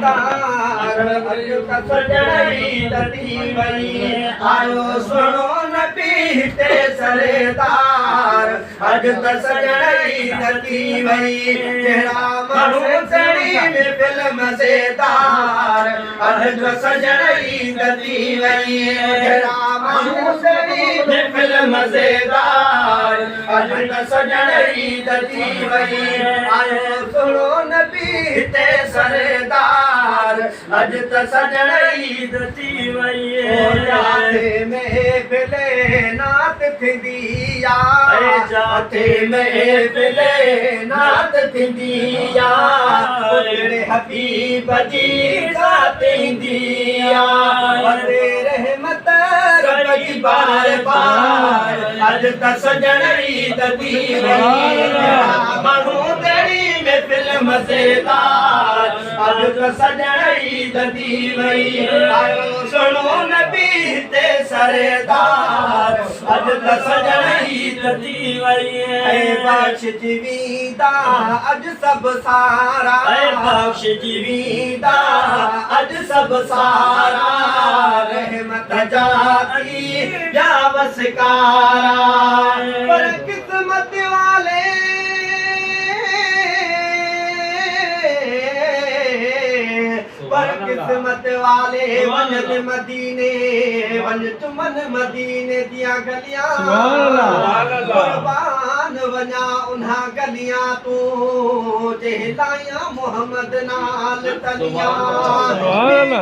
सरदार अज त सजण ईद थी वई आयो सुनो नबी ते सरदार अज त सजण ईद थी वई जहिड़ा माण्हू सड़ी महफिल मज़ेदार अज त सजण ईद थी वई जहिड़ा माण्हू सड़ी महफिल मज़ेदार अज त सजण ईद थी वई आयो सुनो नबी ते सरदार अज त सजण ईद थी वई जाते महफिले नात थींदी आ जाते महफिले नात थींदी आ तेरे हबीब जी ज़ात ईंदी आ तेरे रहमत रब जी बार बार अज त सजण ईद थी वई माण्हू तेरी महफिल मज़ेदार अज त सजण ईद थी वई आयो सुनो नबी ते सरदार अज त सजण ईद थी वई बख्श जीवीदा अज सब सारा बख्श जीवीदा अज सब सारा रहमत जाती या वसकारा पर किस्मत वाले पर किस्मत वाले वंज मदीने वंज चुमन मदीने दिया गलियां कुर्बान वञा उन्हा गलियां तू जहिलाया मोहम्मद नाल तलियां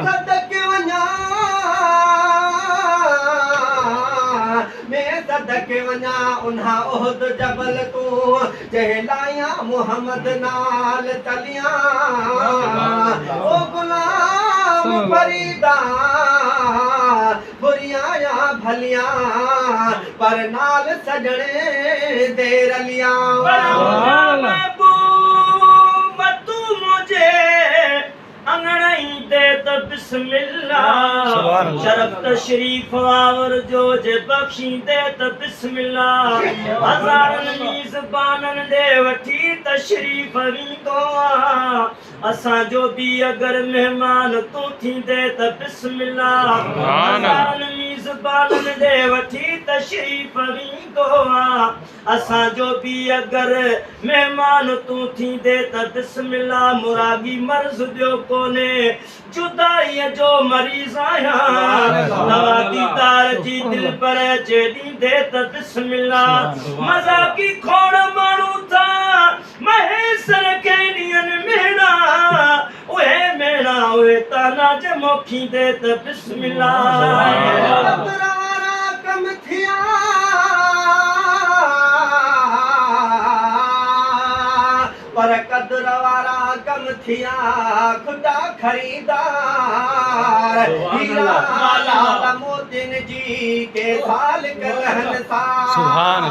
सदके वञा मैं सदके वञा उन्हा ओहद जबल तू जहिलाया मोहम्मद नाल तलियां ओ गुलाम फरीदा बुरियां या भलियां पर नाल सजणे दे रलियां महबूब तू मुझे अंगड़ाई दे तो बिस्मिल्लाह शरफ तशरीफ आवर जो जे बख्शी दे तो बिस्मिल्लाह हज़ारन मीज़बानन दे वठी तशरीफ वींदो असां जो भी अगर मेहमान तू थींदे तो बिस्मिल्लाह हज़ारन मीज़बानन दे वठी तशरीफ वींदो असां जो भी अगर मेहमान तू थींदे तो बिस्मिल्लाह मुरागी मर्ज़ ॿियो कोने जुदाई जो मरीज़ आहियां दवा दीदार जी दिल पर अचे ॾींदे त बिस्मिल्लाह मज़ाकी खोड़ माण्हू था महेसर खे ॾियनि मेणा उहे मेणा उहे ताना जे मोखींदे त बिस्मिल्लाह कम थिया पर कदर वारा कम थिया खुदा खरीदार हीरा माला मोतिन जी के साल करहन सार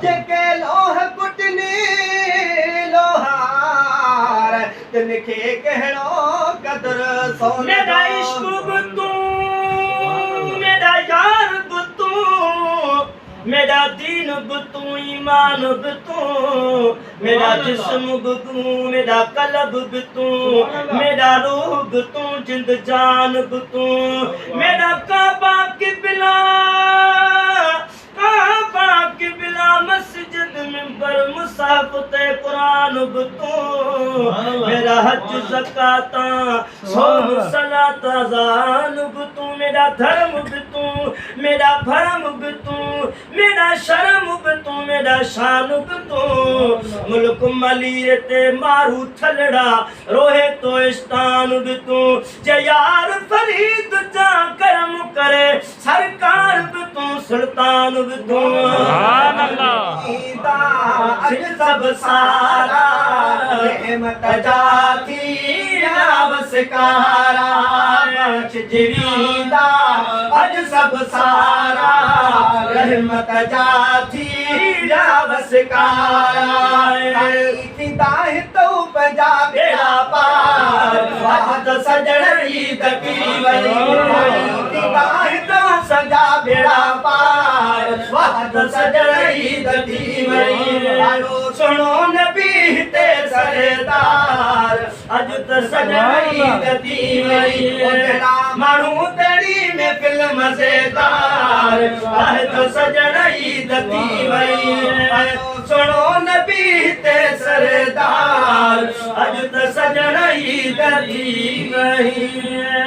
जेके लोह कुटने लोहार तिनखे कहणो कदर सोने मेरा इश्क बि तू मेरा यार बि तू मेरा दीन बि तू ईमान बि तू मेरा जिस्म बि तू मेरा कल्ब बि तू मेरा रूह बि तू जिंद जान बि तू मेरा काबा किबला मस्जिद मिंबर मुसाफ ते कुरान बि तू मेरा हज ज़कात सोम सलात अज़ान बि तू मेरा धर्म बि तू मेरा भरम बि तू मेरा शर्म बि तू मेरा शान बि तू मुल्क मलीर ते मारू थलड़ा रोहे तो इस्तान बि तू जे यार फरीद जा करम करे सरकार बि तू सुल्तान बि तू अज सब सारा रहमत जाती नवसकारा जीवीदा अज सब सारा रहमत जाती नवसकारा दाहि तो पंजा बेड़ा पार अज सजण ईद थी वई दाहि तो सजा बेड़ा पार अज सजण ईद थी वई सुनो नबी ते सरदार अज त सजई गती वई माण्हू तेरी में फिल्म मज़ेदार आहे त सजई गती वई सुनो नबी ते सरदार अज त सजई गती वई